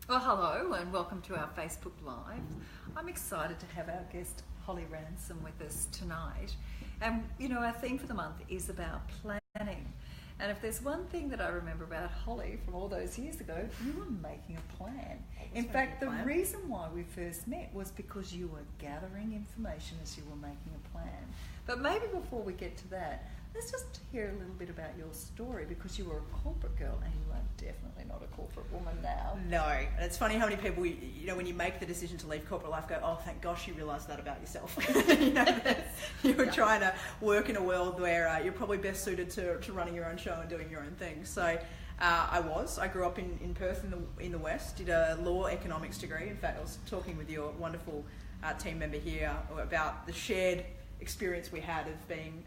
Well, hello and welcome to our Facebook Live. I'm excited to have our guest Holly Ransom with us tonight. And, you know, our theme for the month is about planning. And if there's one thing that I remember about Holly from all those years ago, you were making a plan. In fact, the reason why we first met was because you were gathering information as you were making a plan. But maybe before we get to that, let's just hear a little bit about your story, because you were a corporate girl and you are definitely not a corporate woman now. No, and it's funny how many people, you know, when you make the decision to leave corporate life, go, oh, thank gosh you realised that about yourself. You know, that you were trying to work in a world where you're probably best suited to running your own show and doing your own thing. So I grew up in Perth in the West, did a law economics degree. In fact, I was talking with your wonderful team member here about the shared experience we had of being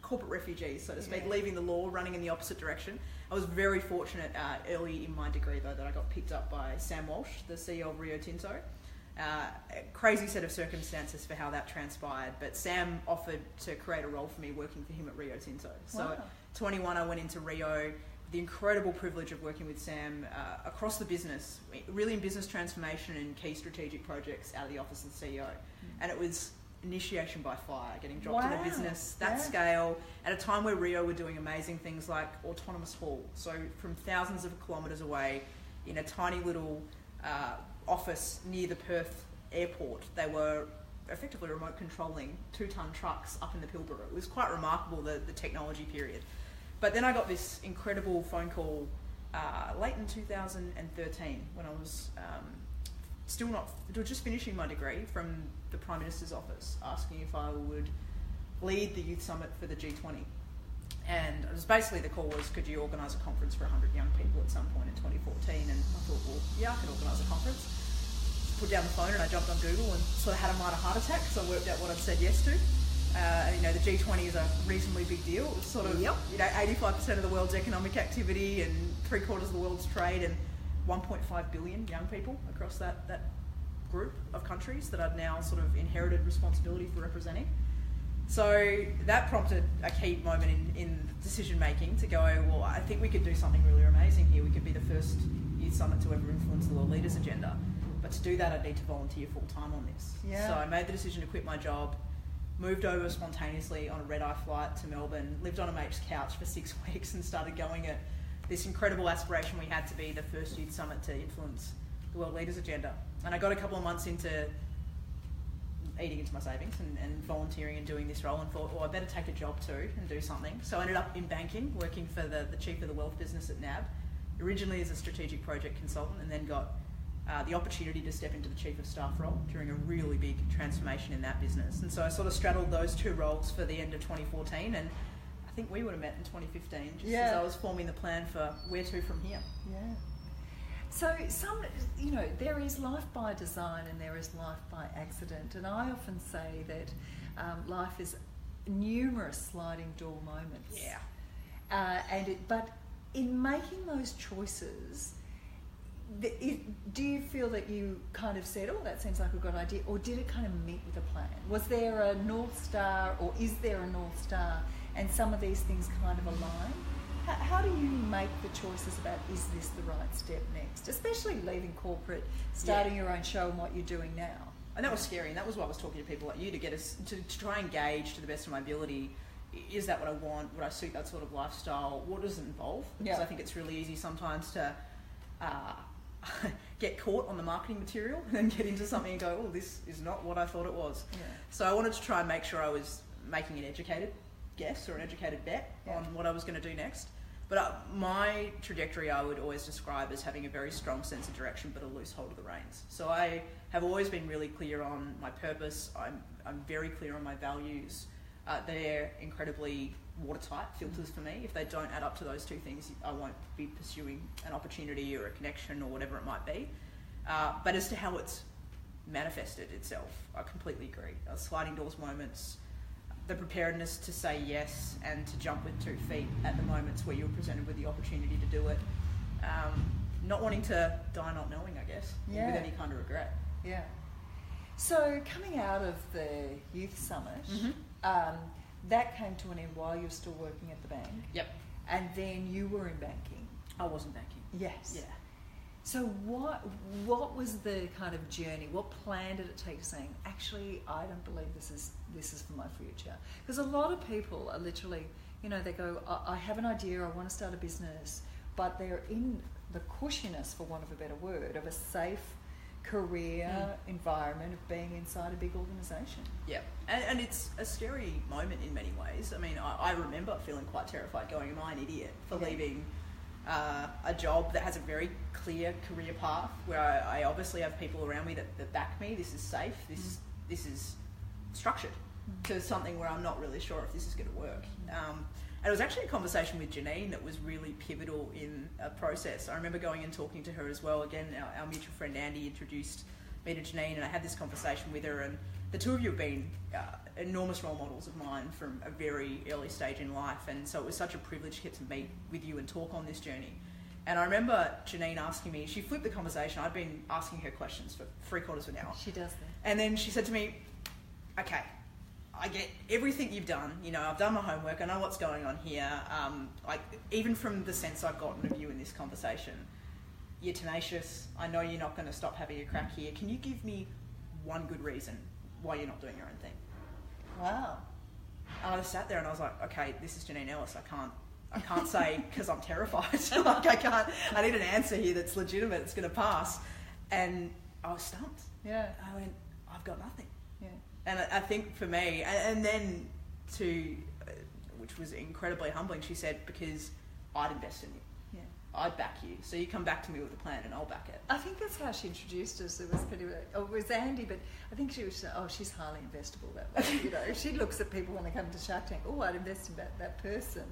corporate refugees, so to speak, leaving the law, running in the opposite direction. I was very fortunate early in my degree, though, that I got picked up by Sam Walsh, the CEO of Rio Tinto. A crazy set of circumstances for how that transpired, but Sam offered to create a role for me working for him at Rio Tinto. So at 21, I went into Rio, the incredible privilege of working with Sam across the business, really in business transformation and key strategic projects out of the office of the CEO. And it was initiation by fire, getting dropped in a business that scale at a time where Rio were doing amazing things like autonomous haul. So from thousands of kilometres away in a tiny little office near the Perth airport, they were effectively remote controlling 2-ton trucks up in the Pilbara. It was quite remarkable, the technology period. But then I got this incredible phone call late in 2013 when I was just finishing my degree, from the Prime Minister's office, asking if I would lead the youth summit for the G20. And it was basically, the call was, could you organise a conference for 100 young people at some point in 2014? And I thought, well, yeah, I could organise a conference. Put down the phone and I jumped on Google and sort of had a minor heart attack because I worked out what I'd said yes to. And, you know, the G20 is a reasonably big deal. It was sort of, you know, 85% of the world's economic activity and 3/4 of the world's trade, and 1.5 billion young people across that group of countries that I've now sort of inherited responsibility for representing. So that prompted a key moment in decision making to go, well, I think we could do something really amazing here. We could be the first youth summit to ever influence the world leaders agenda. But to do that, I'd need to volunteer full time on this. So I made the decision to quit my job, moved over spontaneously on a red-eye flight to Melbourne, lived on a mate's couch for 6 weeks and started going at this incredible aspiration we had to be the first youth summit to influence the world leaders agenda. And I got a couple of months into eating into my savings and volunteering and doing this role, and thought, well, I better take a job too and do something. So I ended up in banking, working for the chief of the wealth business at NAB, originally as a strategic project consultant, and then got the opportunity to step into the chief of staff role during a really big transformation in that business. And so I sort of straddled those two roles for the end of 2014, and I think we would have met in 2015, just as I was forming the plan for where to from here. So you know, there is life by design and there is life by accident. And I often say that life is numerous sliding door moments. But in making those choices, do you feel that you kind of said, oh, that seems like a good idea, or did it kind of meet with a plan? Was there a North Star, or is there a North Star, and some of these things kind of align? How do you make the choices about, is this the right step next? Especially leaving corporate, starting your own show and what you're doing now. And that was scary, and that was why I was talking to people like you, to get us to try and gauge to the best of my ability, is that what I want? Would I suit that sort of lifestyle? What does it involve? Because I think it's really easy sometimes to get caught on the marketing material and then get into something and go, oh, this is not what I thought it was. So I wanted to try and make sure I was making an educated guess or an educated bet on what I was going to do next. But my trajectory I would always describe as having a very strong sense of direction but a loose hold of the reins. So I have always been really clear on my purpose. I'm very clear on my values. They're incredibly watertight filters for me. If they don't add up to those two things, I won't be pursuing an opportunity or a connection or whatever it might be. But as to how it's manifested itself, I completely agree. Sliding doors moments, the preparedness to say yes and to jump with 2 feet at the moments where you're presented with the opportunity to do it. Not wanting to die not knowing, I guess, with any kind of regret. So coming out of the Youth Summit, that came to an end while you were still working at the bank. Yep. And then you were in banking. I was in banking. Yes. Yeah. So what was the kind of journey? What plan did it take to saying, actually, I don't believe this is for my future? Because a lot of people are literally, they go, I have an idea, I want to start a business, but they're in the cushiness, for want of a better word, of a safe career environment of being inside a big organisation. Yeah, and it's a scary moment in many ways. I mean, I remember feeling quite terrified going, am I an idiot for leaving a job that has a very clear career path, where I obviously have people around me that back me, this is safe, this is structured, to something where I'm not really sure if this is going to work. And it was actually a conversation with Janine that was really pivotal in a process. I remember going and talking to her as well. Again, our mutual friend Andy introduced me to Janine, and I had this conversation with her, and the two of you have been enormous role models of mine from a very early stage in life, and so it was such a privilege to get to meet with you and talk on this journey. And I remember Janine asking me, she flipped the conversation. I'd been asking her questions for 3/4 of an hour. She does that. And then she said to me, okay, I get everything you've done. I've done my homework. I know what's going on here. Even from the sense I've gotten of you in this conversation, you're tenacious. I know you're not going to stop having a crack here. Can you give me one good reason why you're not doing your own thing? Wow. And I just sat there and I was like, okay, this is Janine Ellis. I can't say because I'm terrified. I need an answer here that's legitimate. It's going to pass. And I was stumped. Yeah. I went, I've got nothing. Yeah. And I think for me, and then which was incredibly humbling, she said, because I'd invest in you. Yeah. I'd back you. So you come back to me with a plan and I'll back it. I think that's how she introduced us. It was it was Andy, but I think she was, she's highly investable that way. She looks at people when they come to Shark Tank, I'd invest in that person.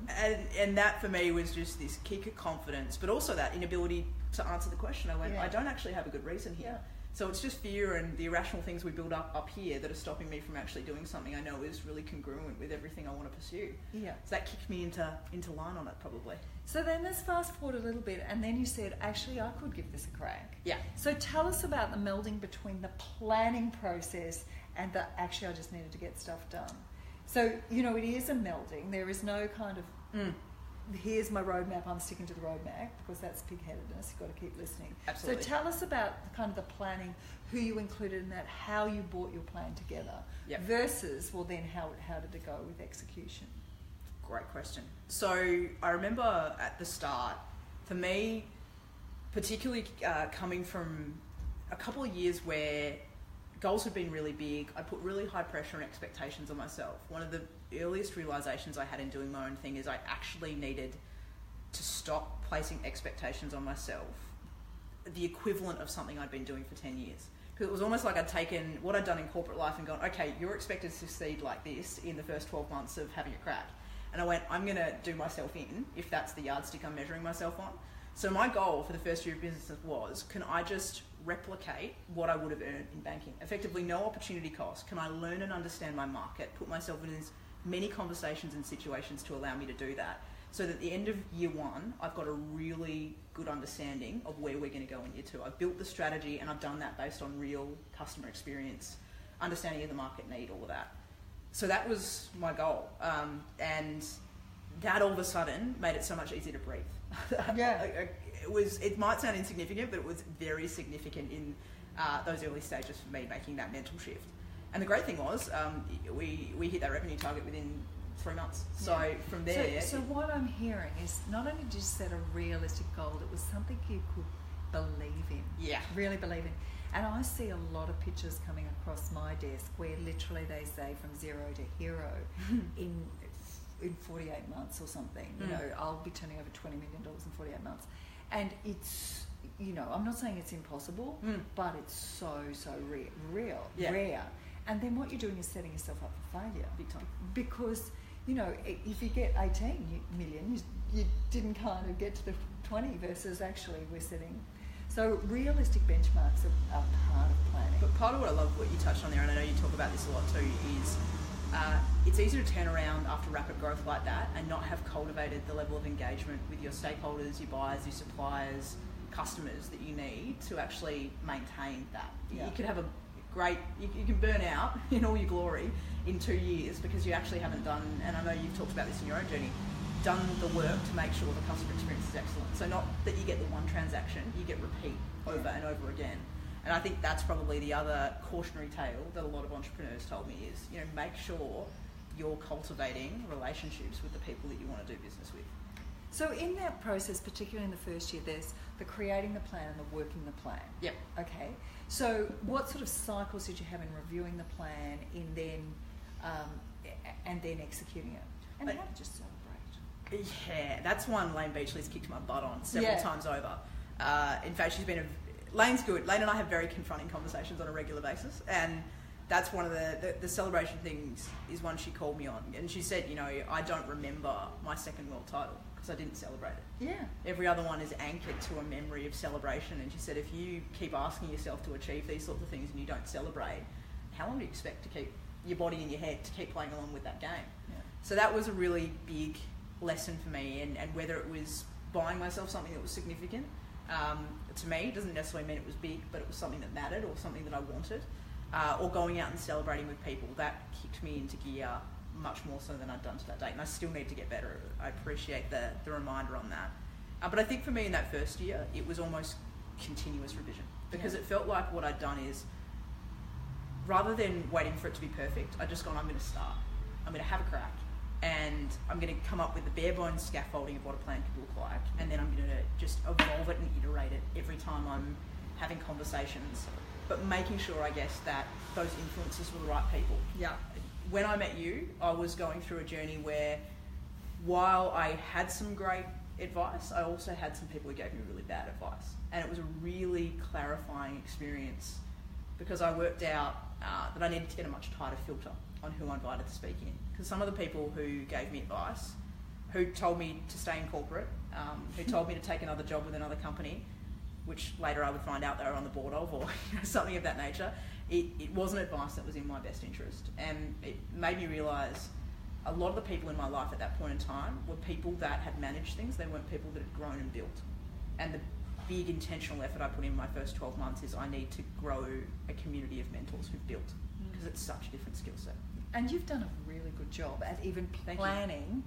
And that for me was just this kick of confidence, but also that inability to answer the question. I went, I don't actually have a good reason here. Yeah. So it's just fear and the irrational things we build up here that are stopping me from actually doing something I know is really congruent with everything I want to pursue. Yeah. So that kicked me into line on it, probably. So then let's fast forward a little bit, and then you said, actually, I could give this a crack. Yeah. So tell us about the melding between the planning process and the, actually, I just needed to get stuff done. So, it is a melding. There is no kind of, here's my roadmap, I'm sticking to the roadmap, because that's pig-headedness. You've got to keep listening. Absolutely. So tell us about kind of the planning, who you included in that, how you brought your plan together, versus, well, then how did it go with execution? Great question. So I remember at the start, for me, particularly coming from a couple of years where goals had been really big, I put really high pressure and expectations on myself. One of the earliest realizations I had in doing my own thing is I actually needed to stop placing expectations on myself, the equivalent of something I'd been doing for 10 years. Because it was almost like I'd taken what I'd done in corporate life and gone, okay, you're expected to succeed like this in the first 12 months of having a crack. And I went, I'm going to do myself in, if that's the yardstick I'm measuring myself on. So my goal for the first year of business was, can I just replicate what I would have earned in banking? Effectively, no opportunity cost. Can I learn and understand my market, put myself in as many conversations and situations to allow me to do that, so that at the end of year one, I've got a really good understanding of where we're going to go in year two. I've built the strategy and I've done that based on real customer experience, understanding of the market need, all of that. So that was my goal. And that all of a sudden made it so much easier to breathe. Yeah. It might sound insignificant, but it was very significant in those early stages for me, making that mental shift. And the great thing was, we hit that revenue target within 3 months. So from there... So what I'm hearing is not only did you set a realistic goal, it was something you could believe in. Yeah. Really believe in. And I see a lot of pictures coming across my desk where literally they say from zero to hero in 48 months or something. I'll be turning over $20 million in 48 months. And it's, I'm not saying it's impossible, but it's so real, rare. And then what you're doing is setting yourself up for failure. Big time. Because, if you get 18 million, you didn't kind of get to the 20 versus actually we're setting... So realistic benchmarks are part of planning. But part of what I love, what you touched on there, and I know you talk about this a lot too, is it's easy to turn around after rapid growth like that and not have cultivated the level of engagement with your stakeholders, your buyers, your suppliers, customers that you need to actually maintain that. Yeah. You could have you can burn out in all your glory in 2 years because you actually haven't done, and I know you've talked about this in your own journey, done the work to make sure the customer experience is excellent. So not that you get the one transaction, you get repeat over and over again. And I think that's probably the other cautionary tale that a lot of entrepreneurs told me is, make sure you're cultivating relationships with the people that you want to do business with. So in that process, particularly in the first year, there's the creating the plan and the working the plan. Yep. Okay. So what sort of cycles did you have in reviewing the plan and then executing it? And how did you celebrate? Yeah, that's one Lane Beachley's kicked my butt on several times over. In fact, Lane's good. Lane and I have very confronting conversations on a regular basis, and that's one of the celebration things is one she called me on, and she said, I don't remember my second world title because I didn't celebrate it. Yeah. Every other one is anchored to a memory of celebration, and she said, if you keep asking yourself to achieve these sorts of things and you don't celebrate, how long do you expect to keep your body in your head to keep playing along with that game? Yeah. So that was a really big lesson for me, and whether it was buying myself something that was significant, to me, it doesn't necessarily mean it was big, but it was something that mattered or something that I wanted, or going out and celebrating with people, that kicked me into gear much more so than I'd done to that date, and I still need to get better. I appreciate the reminder on that. But I think for me in that first year, it was almost continuous revision, because it felt like what I'd done is, rather than waiting for it to be perfect, I'd just gone, I'm going to start. I'm going to have a crack, and I'm going to come up with the bare bones scaffolding of what a plan could look like, and then I'm going to just evolve it and iterate it every time I'm having conversations, but making sure, I guess, that those influences were the right people. Yeah. When I met you, I was going through a journey where, while I had some great advice, I also had some people who gave me really bad advice, and it was a really clarifying experience, because I worked out that I needed to get a much tighter filter on who I invited to speak in. Because some of the people who gave me advice, who told me to stay in corporate, who told me to take another job with another company, which later I would find out they were on the board of, or something of that nature, it wasn't advice that was in my best interest. And it made me realise a lot of the people in my life at that point in time were people that had managed things. They weren't people that had grown and built. And the big intentional effort I put in my first 12 months is I need to grow a community of mentors who've built, because it's such a different skill set. And you've done a really good job at even planning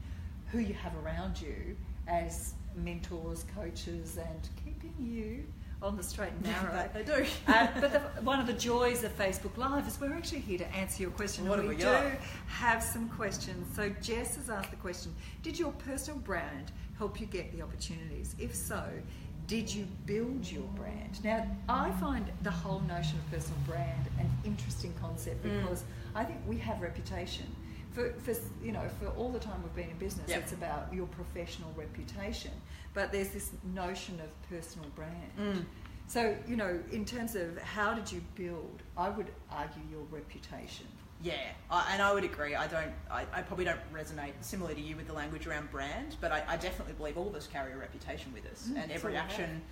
who you have around you as mentors, coaches, and keeping you on the straight and narrow. That they do. But one of the joys of Facebook Live is we're actually here to answer your question. What and we have we got? do have some questions. So Jess has asked the question, did your personal brand help you get the opportunities? If so, did you build your brand? Now, I find the whole notion of personal brand an interesting concept, because I think we have reputation. For all the time we've been in business, it's about your professional reputation. But there's this notion of personal brand. So, in terms of how did you build, I would argue your reputation. Yeah, and I would agree. I probably don't resonate similar to you with the language around brand, but I definitely believe all of us carry a reputation with us, and every action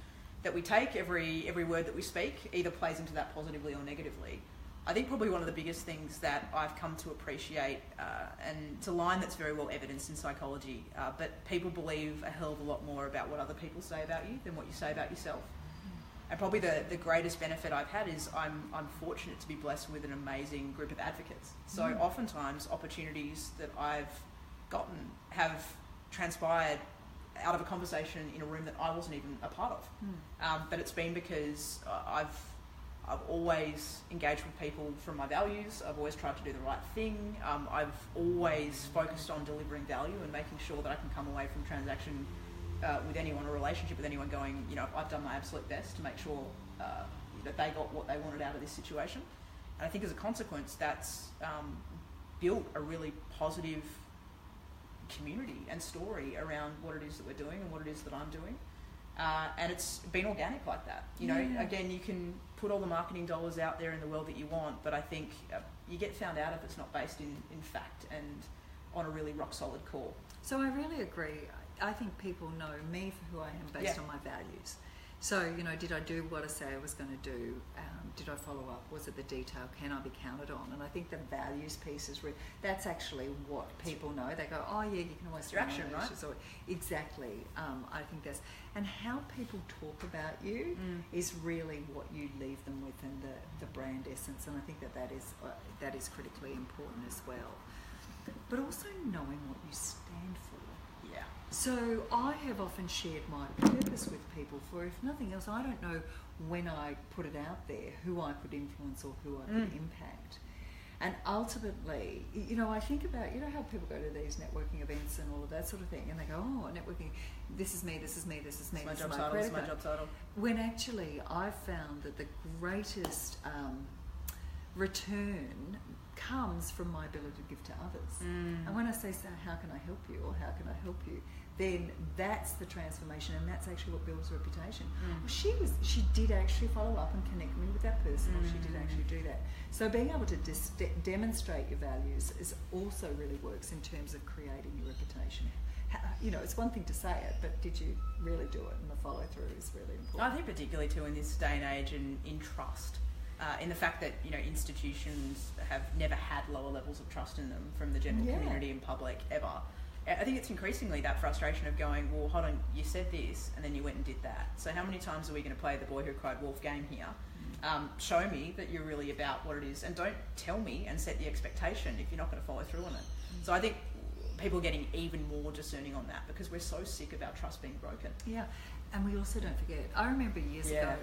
that we take, every word that we speak, either plays into that positively or negatively. I think probably one of the biggest things that I've come to appreciate, and it's a line that's very well evidenced in psychology, but people believe a hell of a lot more about what other people say about you than what you say about yourself. And probably the greatest benefit I've had is I'm fortunate to be blessed with an amazing group of advocates. So oftentimes opportunities that I've gotten have transpired out of a conversation in a room that I wasn't even a part of. But it's been because I've always engaged with people from my values. I've always tried to do the right thing. I've always focused on delivering value and making sure that I can come away from transaction with anyone, a relationship with anyone, going, I've done my absolute best to make sure that they got what they wanted out of this situation. And I think as a consequence, that's built a really positive community and story around what it is that we're doing and what it is that I'm doing. And it's been organic like that. Again, you can put all the marketing dollars out there in the world that you want, but I think you get found out if it's not based in fact and on a really rock solid core. So I really agree. I think people know me for who I am based on my values. So, did I do what I say I was going to do? Did I follow up? Was it the detail? Can I be counted on? And I think the values piece is that's actually what people know. They go, oh yeah, you can always do action, right? So exactly. I think that's, and how people talk about you is really what you leave them with, and the brand essence. And I think that is critically important as well. But also knowing what you stand for. Yeah. So I have often shared my purpose with people for, if nothing else, I don't know when I put it out there, who I could influence or who I could impact. And ultimately, you know, I think about, you know how people go to these networking events and all of that sort of thing, and they go, oh, networking, this is me, this is me, this is me, It's this my is job my title, it's my predicate. job title. When actually I've found that the greatest return comes from my ability to give to others. And when I say, so how can I help you, or how can I help you, then that's the transformation, and that's actually what builds reputation. Well, she did actually follow up and connect me with that person, or she did actually do that. So being able to demonstrate your values is also really works in terms of creating your reputation. You know, it's one thing to say it, but did you really do it? And the follow through is really important. I think particularly too in this day and age, in trust. In the fact that, you know, institutions have never had lower levels of trust in them from the general community and public ever. I think it's increasingly that frustration of going, well, hold on, you said this and then you went and did that. So how many times are we going to play the boy who cried wolf game here? Show me that you're really about what it is, and don't tell me and set the expectation if you're not going to follow through on it. So I think people are getting even more discerning on that, because we're so sick of our trust being broken. Yeah, and we also don't forget, I remember years ago,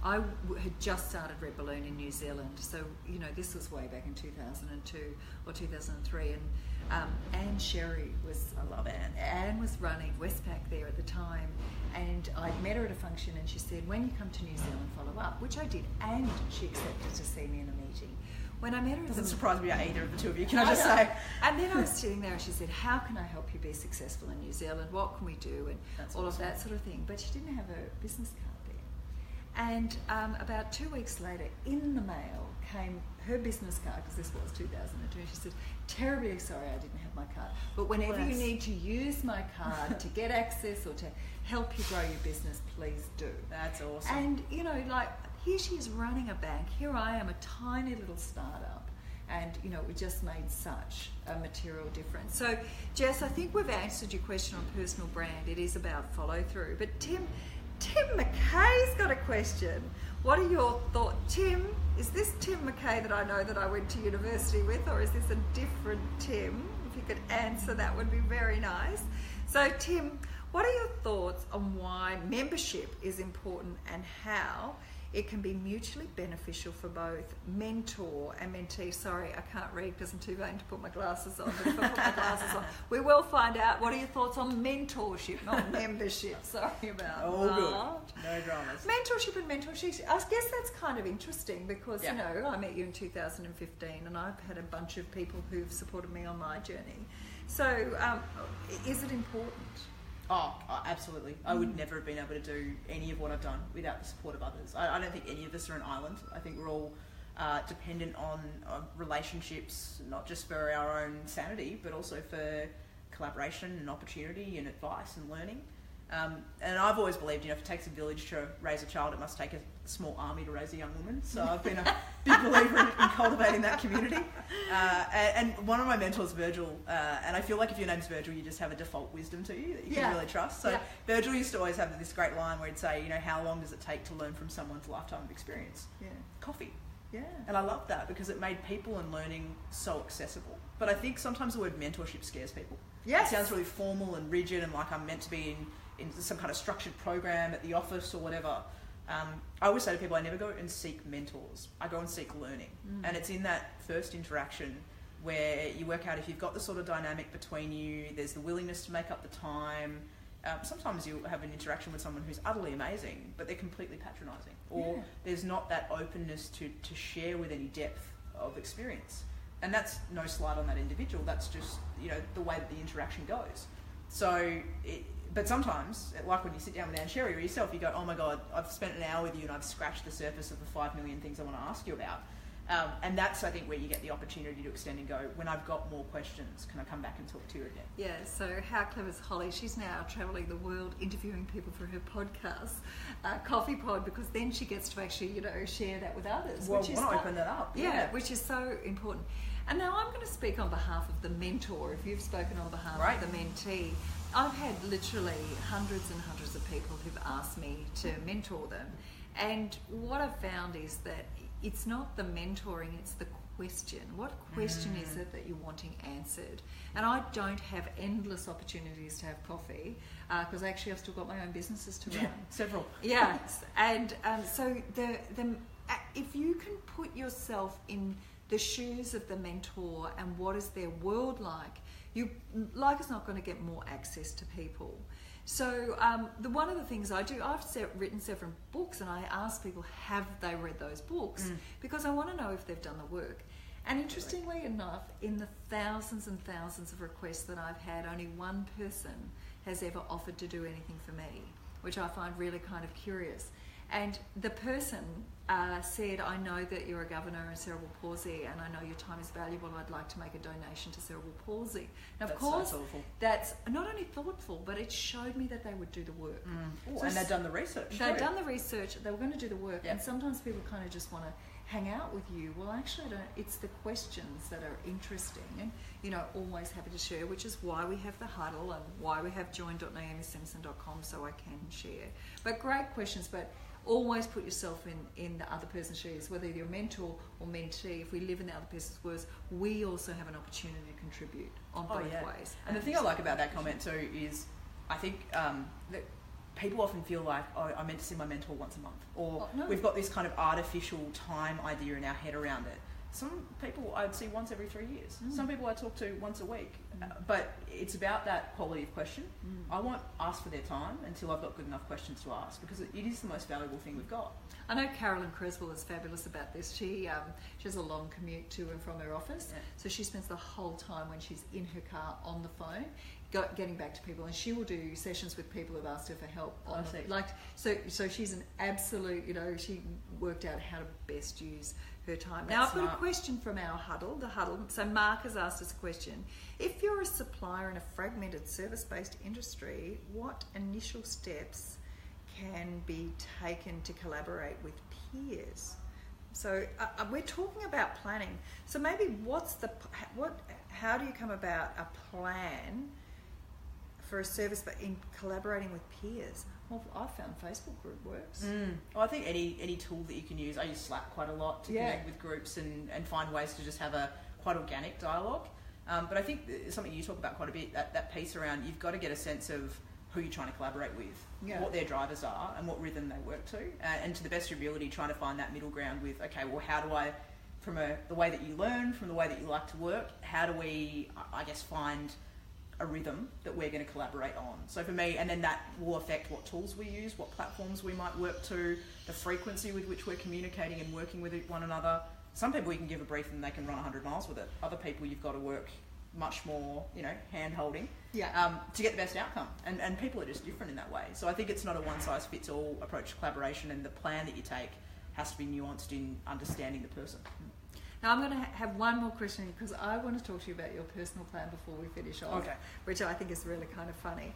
I had just started RedBalloon in New Zealand, so, you know, this was way back in 2002 or 2003, and Anne Sherry was... I love Anne. Anne was running Westpac there at the time, and I met her at a function, and she said, when you come to New Zealand, follow up, which I did, and she accepted to see me in a meeting. When I met her... Doesn't surprise me about either of the two of you, can I just say? And then I was sitting there and she said, how can I help you be successful in New Zealand? What can we do? And That's all awesome. of that sort of thing. But she didn't have a business card there. And about 2 weeks later, in the mail came her business card, because this was 2002. She said, terribly sorry I didn't have my card, but whenever you need to use my card to get access or to help you grow your business, please do. That's awesome. And, you know, like, here she is running a bank. Here I am, a tiny little startup. And, you know, we just made such a material difference. So, Jess, I think we've answered your question on personal brand. It is about follow through. But Tim McKay's got a question. What are your thoughts? Tim, is this Tim McKay that I know that I went to university with, or is this a different Tim? If you could answer, that would be very nice. So, Tim, what are your thoughts on why membership is important and how it can be mutually beneficial for both mentor and mentee? Sorry, I can't read because I'm too vain to put my glasses on, but if I put my glasses on, we will find out. What are your thoughts on mentorship, not membership? Sorry about All that. good. No dramas. Mentorship and mentorship, I guess that's kind of interesting because, Yeah. you know, I met you in 2015 and I've had a bunch of people who've supported me on my journey. So, is it important? Oh, absolutely. I would never have been able to do any of what I've done without the support of others. I don't think any of us are an island. I think we're all dependent on relationships, not just for our own sanity, but also for collaboration and opportunity and advice and learning. And I've always believed, you know, if it takes a village to raise a child, it must take a small army to raise a young woman. So I've been a big believer in cultivating that community. And one of my mentors, Virgil, and I feel like if your name's Virgil, you just have a default wisdom to you that you can really trust. So Virgil used to always have this great line where he'd say, you know, how long does it take to learn from someone's lifetime of experience? Coffee. And I love that because it made people and learning so accessible. But I think sometimes the word mentorship scares people. It sounds really formal and rigid and like I'm meant to be in some kind of structured program at the office or whatever. I always say to people, I never go and seek mentors. I go and seek learning. And it's in that first interaction where you work out if you've got the sort of dynamic between you, there's the willingness to make up the time. Sometimes you have an interaction with someone who's utterly amazing, but they're completely patronising. Or there's not that openness to share with any depth of experience. And that's no slight on that individual. That's just, you know, the way that the interaction goes. So, but sometimes, like when you sit down with Anne Sherry or yourself, you go, oh my God, I've spent an hour with you and I've scratched the surface of the 5 million things I want to ask you about. And that's, I think, where you get the opportunity to extend and go, when I've got more questions, can I come back and talk to you again? Yeah, so how clever is Holly? She's now travelling the world interviewing people for her podcast, Coffee Pod, because then she gets to actually, you know, share that with others. Well, I want to open that up. Yeah, which is so important. And now I'm going to speak on behalf of the mentor. If you've spoken on behalf of the mentee, I've had literally hundreds and hundreds of people who've asked me to mentor them. And what I've found is that it's not the mentoring, it's the question? What question is it that you're wanting answered? And I don't have endless opportunities to have coffee because actually I've still got my own businesses to run. Several. Yeah, and so if you can put yourself in the shoes of the mentor and what is their world like, you like is not going to get more access to people. So one of the things I do, I've written several books and I ask people, have they read those books? Because I want to know if they've done the work. And interestingly enough, in the thousands and thousands of requests that I've had, only one person has ever offered to do anything for me, which I find really kind of curious. And the person said, I know that you're a governor in cerebral palsy and I know your time is valuable. I'd like to make a donation to cerebral palsy. Now, of course, that's not only thoughtful, but it showed me that they would do the work. Ooh, and they'd done the research. They'd done the research. They were going to do the work. Yep. And sometimes people kind of just want to hang out with you. Well, actually, I don't. It's the questions that are interesting and, always happy to share, which is why we have the huddle and why we have join.naomisimson.com so I can share. But great questions, but always put yourself in the other person's shoes, whether you're a mentor or mentee. If we live in the other person's words, we also have an opportunity to contribute on both ways. And the thing I like about that comment too is I think that people often feel like, oh, I'm meant to see my mentor once a month, or we've got this kind of artificial time idea in our head around it. Some people I'd see once every 3 years. Some people I talk to once a week. But it's about that quality of question. I won't ask for their time until I've got good enough questions to ask, because it is the most valuable thing we've got. I know Carolyn Creswell is fabulous about this. She has a long commute to and from her office, so she spends the whole time when she's in her car on the phone, getting back to people, and she will do sessions with people who've asked her for help. So she's an absolute, she worked out how to best use her time. Now, I've got a question from our huddle, the huddle. So Mark has asked us a question. If you're a supplier in a fragmented service-based industry, what initial steps can be taken to collaborate with peers? So we're talking about planning. So maybe how do you come about a plan for a service but in collaborating with peers? Well, I found Facebook group works. Well, I think any tool that you can use. I use Slack quite a lot to connect with groups and find ways to just have a quite organic dialogue. But I think something you talk about quite a bit, that piece around you've got to get a sense of who you're trying to collaborate with, what their drivers are and what rhythm they work to, and to the best of your ability trying to find that middle ground with, okay, well, how do I, from the way that you learn, from the way that you like to work, how do we, I guess, find a rhythm that we're going to collaborate on? So for me, and then that will affect what tools we use, what platforms we might work to, the frequency with which we're communicating and working with one another. Some people you can give a brief and they can run 100 miles with it. Other people you've got to work much more, hand-holding to get the best outcome. And people are just different in that way. So I think it's not a one-size-fits-all approach to collaboration, and the plan that you take has to be nuanced in understanding the person. Now I'm going to have one more question because I want to talk to you about your personal plan before we finish off, which I think is really kind of funny.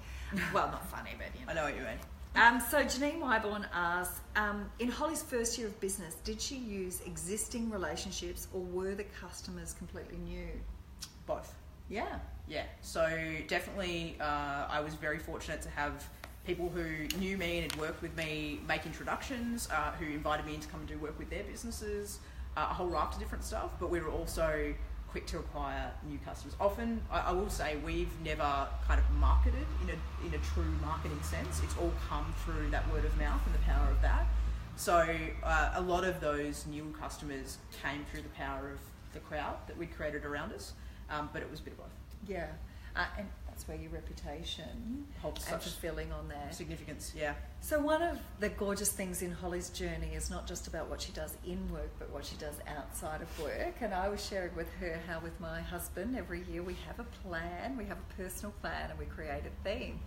Well, not funny, but I know what you mean. So Janine Wyborn asks, in Holly's first year of business, did she use existing relationships or were the customers completely new? Both. Yeah. So definitely I was very fortunate to have people who knew me and had worked with me make introductions, who invited me in to come and do work with their businesses, a whole raft of different stuff, but we were also quick to acquire new customers. Often, I will say, we've never kind of marketed in a true marketing sense. It's all come through that word of mouth and the power of that. So a lot of those new customers came through the power of the crowd that we created around us, but it was a bit of both. Yeah, and that's where your reputation holds and fulfilling on that significance. Yeah. So one of the gorgeous things in Holly's journey is not just about what she does in work, but what she does outside of work. And I was sharing with her how with my husband every year we have a plan, we have a personal plan, and we create a theme.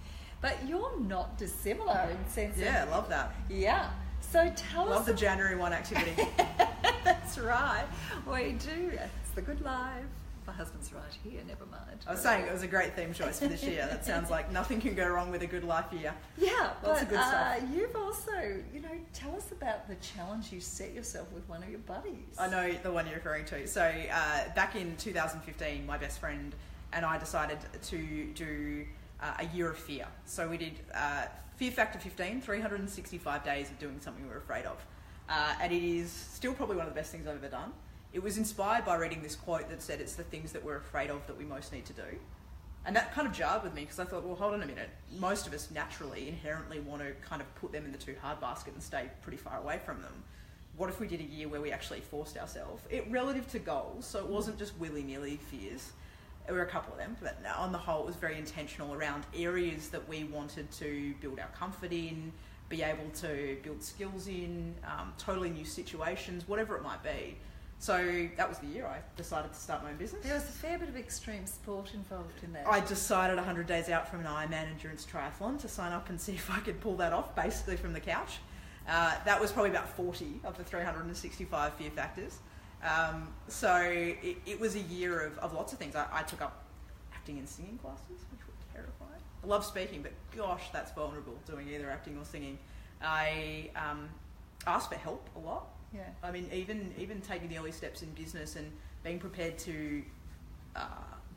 But you're not dissimilar in sense of... Yeah, I love that. Yeah. So tell us... Love the January 1 activity. That's right. We do. It's the good life. My husband's right here, never mind. I was saying it was a great theme choice for this year. That sounds like nothing can go wrong with a good life year. Yeah, lots of good stuff. You've also, tell us about the challenge you set yourself with one of your buddies. I know the one you're referring to. So back in 2015, my best friend and I decided to do a year of fear. So we did Fear Factor 15, 365 days of doing something we were afraid of. And it is still probably one of the best things I've ever done. it was inspired by reading this quote that said it's the things that we're afraid of that we most need to do. And that kind of jarred with me because I thought, well, hold on a minute. Most of us naturally, inherently want to kind of put them in the too hard basket and stay pretty far away from them. What if we did a year where we actually forced ourselves, relative to goals, so it wasn't just willy-nilly fears. There were a couple of them, but on the whole, it was very intentional around areas that we wanted to build our comfort in, be able to build skills in, totally new situations, whatever it might be. So that was the year I decided to start my own business. There was a fair bit of extreme sport involved in that. I decided 100 days out from an Ironman endurance triathlon to sign up and see if I could pull that off, basically from the couch. That was probably about 40 of the 365 fear factors. So it was a year of lots of things. I took up acting and singing classes, which were terrifying. I love speaking, but gosh, that's vulnerable, doing either acting or singing. I asked for help a lot. Yeah. I mean, even taking the early steps in business and being prepared to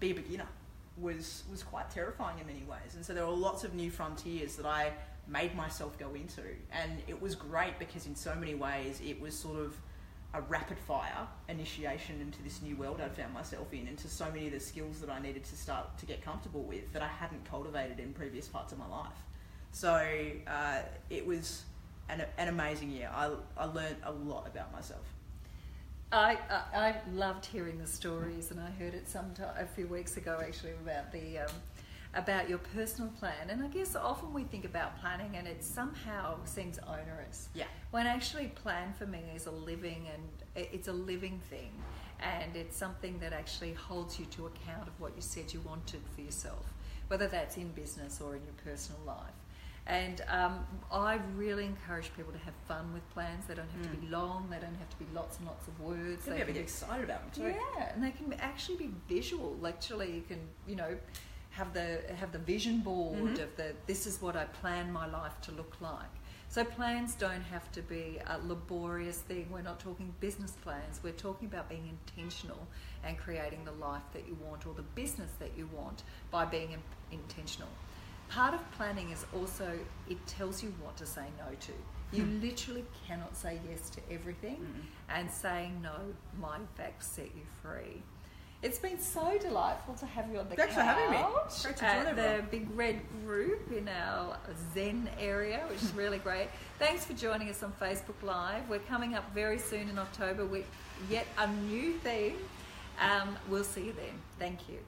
be a beginner was quite terrifying in many ways. And so there were lots of new frontiers that I made myself go into. And it was great because in so many ways it was sort of a rapid fire initiation into this new world I'd found myself in, into so many of the skills that I needed to start to get comfortable with that I hadn't cultivated in previous parts of my life. So it was an amazing year. I learned a lot about myself. I loved hearing the stories, and I heard it a few weeks ago actually about your personal plan. And I guess often we think about planning and it somehow seems onerous. Yeah. When actually plan for me is it's a living thing, and it's something that actually holds you to account of what you said you wanted for yourself, whether that's in business or in your personal life. And I really encourage people to have fun with plans. They don't have to be long. They don't have to be lots and lots of words. They can be excited about them too. Yeah, and they can actually be visual. Literally, you can, have the vision board of this is what I plan my life to look like. So plans don't have to be a laborious thing. We're not talking business plans. We're talking about being intentional and creating the life that you want or the business that you want by being intentional. Part of planning is also, it tells you what to say no to. You literally cannot say yes to everything, and saying no might in fact set you free. It's been so delightful to have you on the couch. Thanks for having me. Great to join at the Big Red group in our Zen area, which is really great. Thanks for joining us on Facebook Live. We're coming up very soon in October with yet a new theme. We'll see you then. Thank you.